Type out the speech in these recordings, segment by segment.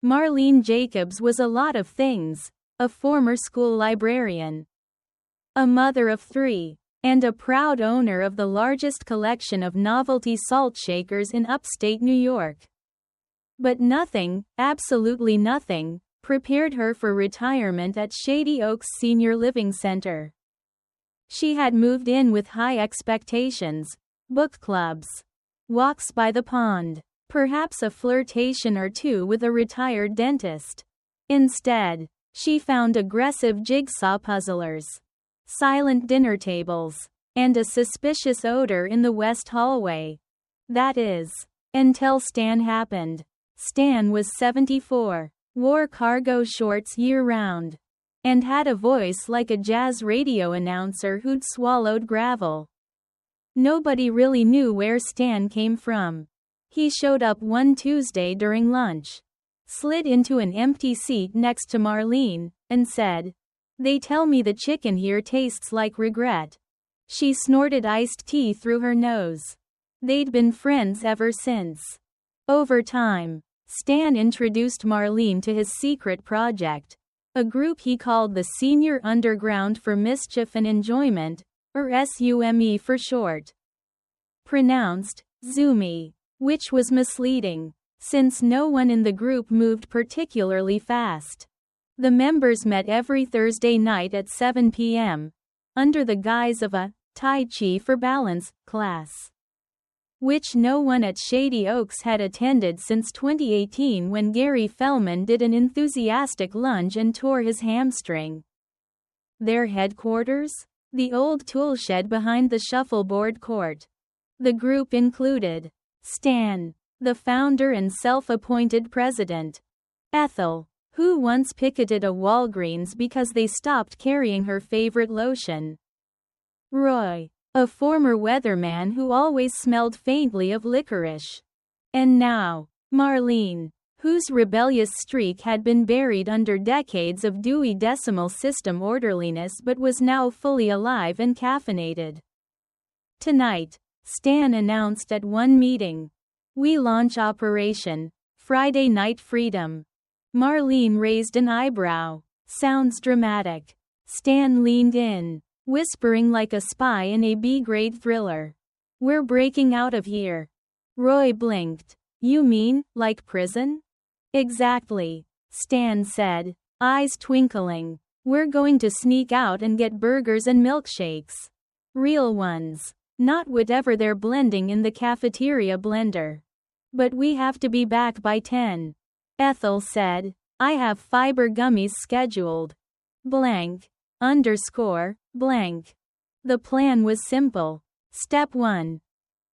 Marlene Jacobs was a lot of things: a former school librarian, a mother of 3, and a proud owner of the largest collection of novelty salt shakers in upstate New York. But nothing, absolutely nothing, prepared her for retirement at Shady Oaks Senior Living Center. She had moved in with high expectations: book clubs, walks by the pond, perhaps a flirtation or two with a retired dentist. Instead, she found aggressive jigsaw puzzlers, silent dinner tables, and a suspicious odor in the west hallway. That is, until Stan happened. Stan was 74, wore cargo shorts year-round, and had a voice like a jazz radio announcer who'd swallowed gravel. Nobody really knew where Stan came from. He showed up one Tuesday during lunch, slid into an empty seat next to Marlene, and said, "They tell me the chicken here tastes like regret." She snorted iced tea through her nose. They'd been friends ever since. Over time, Stan introduced Marlene to his secret project, a group he called the Senior Underground for Mischief and Enjoyment, or S.U.M.E for short. Pronounced S.U.M.E, which was misleading, since no one in the group moved particularly fast. The members met every Thursday night at 7 p.m., under the guise of a Tai Chi for Balance class, which no one at Shady Oaks had attended since 2018 when Gary Fellman did an enthusiastic lunge and tore his hamstring. Their headquarters? The old toolshed behind the shuffleboard court. The group included Stan, the founder and self-appointed president; Ethel, who once picketed a Walgreens because they stopped carrying her favorite lotion; Roy, a former weatherman who always smelled faintly of licorice; and now, Marlene, whose rebellious streak had been buried under decades of Dewey Decimal System orderliness but was now fully alive and caffeinated. Tonight, Stan announced at one meeting, "We launch Operation Friday Night Freedom." Marlene raised an eyebrow. "Sounds dramatic." Stan leaned in, whispering like a spy in a B-grade thriller. "We're breaking out of here." Roy blinked. "You mean, like prison?" "Exactly," Stan said, eyes twinkling. "We're going to sneak out and get burgers and milkshakes. Real ones. Not whatever they're blending in the cafeteria blender. But we have to be back by 10. Ethel said, "I have fiber gummies scheduled. Blank. Underscore, blank." The plan was simple. Step 1.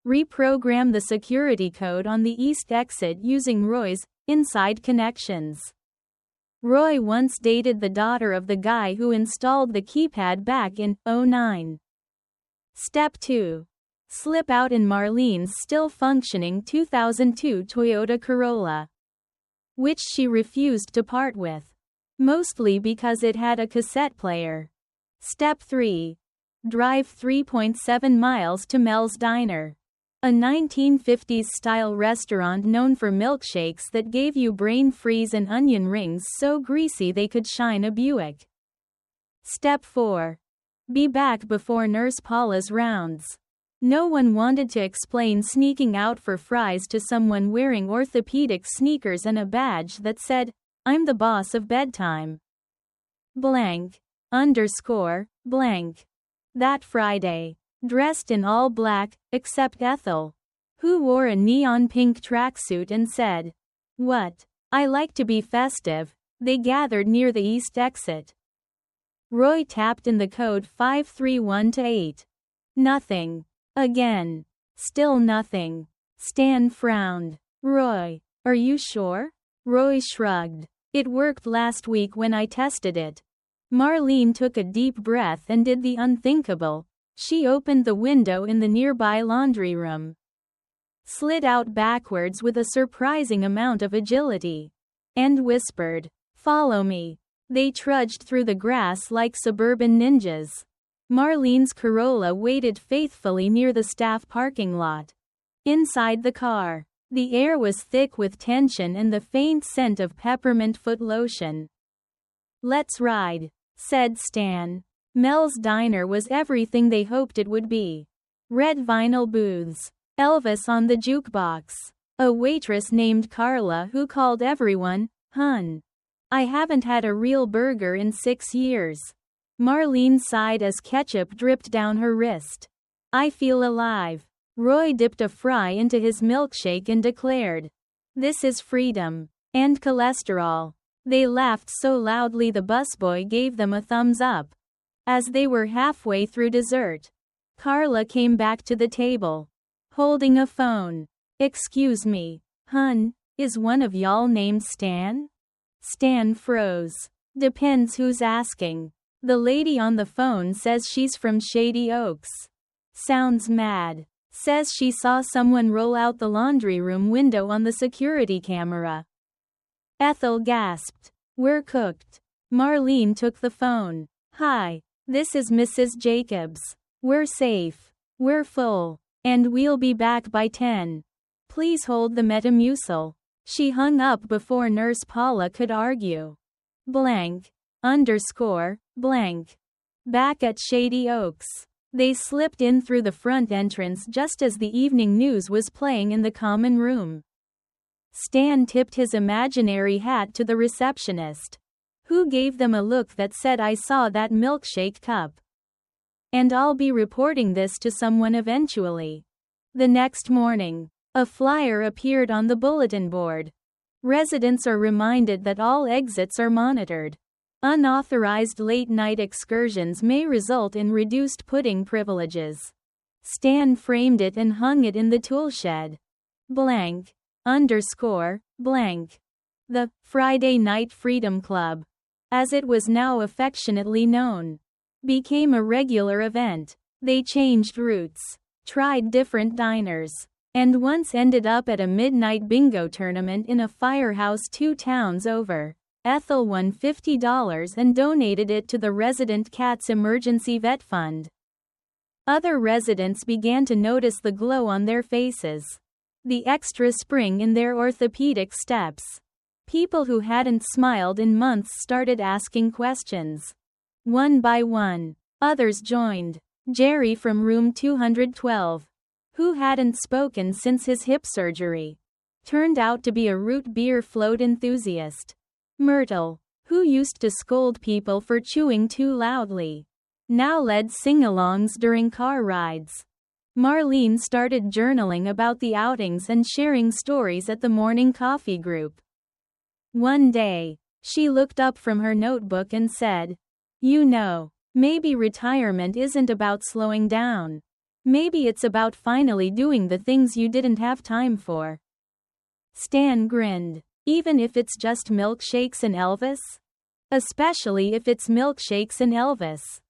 Reprogram the security code on the east exit using Roy's inside connections. Roy once dated the daughter of the guy who installed the keypad back in '09. Step 2. Slip out in Marlene's still functioning 2002 Toyota Corolla, which she refused to part with, mostly because it had a cassette player. Step 3. Drive 3.7 miles to Mel's Diner, a 1950s-style restaurant known for milkshakes that gave you brain freeze and onion rings so greasy they could shine a Buick. Step 4. Be back before Nurse Paula's rounds. No one wanted to explain sneaking out for fries to someone wearing orthopedic sneakers and a badge that said, "I'm the boss of bedtime." Blank. Underscore, blank. That Friday, dressed in all black, except Ethel, who wore a neon pink tracksuit and said, "What? I like to be festive," they gathered near the east exit. Roy tapped in the code 531-8. Nothing. Again. Still nothing. Stan frowned. "Roy, are you sure?" Roy shrugged. "It worked last week when I tested it." Marlene took a deep breath and did the unthinkable. She opened the window in the nearby laundry room, slid out backwards with a surprising amount of agility, and whispered, "Follow me." They trudged through the grass like suburban ninjas. Marlene's Corolla waited faithfully near the staff parking lot. Inside the car, The air was thick with tension and the faint scent of peppermint foot lotion. "Let's ride," said Stan. Mel's diner was everything they hoped it would be. Red vinyl booths, Elvis on the jukebox, a waitress named Carla who called everyone, "Hun." "I haven't had a real burger in 6 years." Marlene sighed as ketchup dripped down her wrist. "I feel alive." Roy dipped a fry into his milkshake and declared, "This is freedom. And cholesterol." They laughed so loudly the busboy gave them a thumbs up. As they were halfway through dessert, Carla came back to the table, holding a phone. "Excuse me, hun, is one of y'all named Stan?" Stan froze. "Depends who's asking. The lady on the phone says she's from Shady Oaks. Sounds mad. Says she saw someone roll out the laundry room window on the security camera." Ethel gasped. "We're cooked." Marlene took the phone. "Hi. This is Mrs. Jacobs. We're safe. We're full. And we'll be back by 10. Please hold the Metamucil." She hung up before Nurse Paula could argue. Blank. Underscore. Blank. Back at Shady Oaks. They slipped in through the front entrance just as the evening news was playing in the common room. Stan tipped his imaginary hat to the receptionist, who gave them a look that said, "I saw that milkshake cup. And I'll be reporting this to someone eventually." The next morning, a flyer appeared on the bulletin board. Residents are reminded that all exits are monitored. Unauthorized late-night excursions may result in reduced pudding privileges. Stan framed it and hung it in the toolshed. Blank. Underscore. Blank. The Friday Night Freedom Club, as it was now affectionately known, became a regular event. They changed routes, tried different diners, and once ended up at a midnight bingo tournament in a firehouse 2 towns over. Ethel won $50 and donated it to the resident cat's emergency vet fund. Other residents began to notice the glow on their faces, the extra spring in their orthopedic steps. People who hadn't smiled in months started asking questions. One by one, others joined. Jerry from room 212, who hadn't spoken since his hip surgery, turned out to be a root beer float enthusiast. Myrtle, who used to scold people for chewing too loudly, now led sing-alongs during car rides. Marlene started journaling about the outings and sharing stories at the morning coffee group. One day, she looked up from her notebook and said, "You know, maybe retirement isn't about slowing down. Maybe it's about finally doing the things you didn't have time for." Stan grinned. "Even if it's just milkshakes and Elvis? Especially if it's milkshakes and Elvis."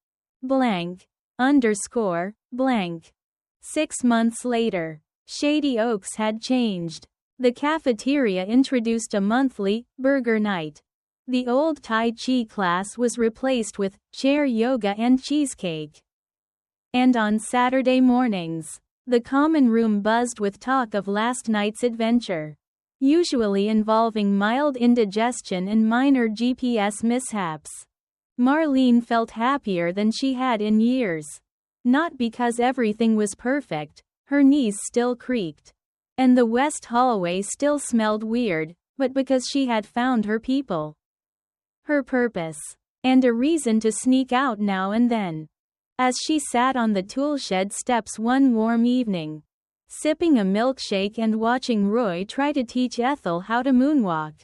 Blank. Underscore. Blank. 6 months later, Shady Oaks had changed. The cafeteria introduced a monthly burger night. The old Tai Chi class was replaced with chair yoga and cheesecake. And on Saturday mornings, the common room buzzed with talk of last night's adventure, usually involving mild indigestion and minor GPS mishaps. Marlene felt happier than she had in years. Not because everything was perfect, her knees still creaked, and the west hallway still smelled weird, but because she had found her people, her purpose, and a reason to sneak out now and then. As she sat on the toolshed steps one warm evening, sipping a milkshake and watching Roy try to teach Ethel how to moonwalk,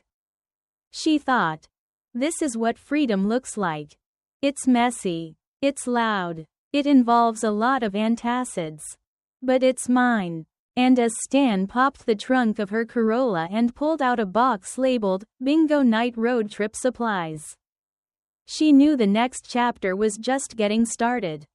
she thought, "This is what freedom looks like. It's messy. It's loud. It involves a lot of antacids. But it's mine." And as Stan popped the trunk of her Corolla and pulled out a box labeled, "Bingo Night Road Trip Supplies," she knew the next chapter was just getting started.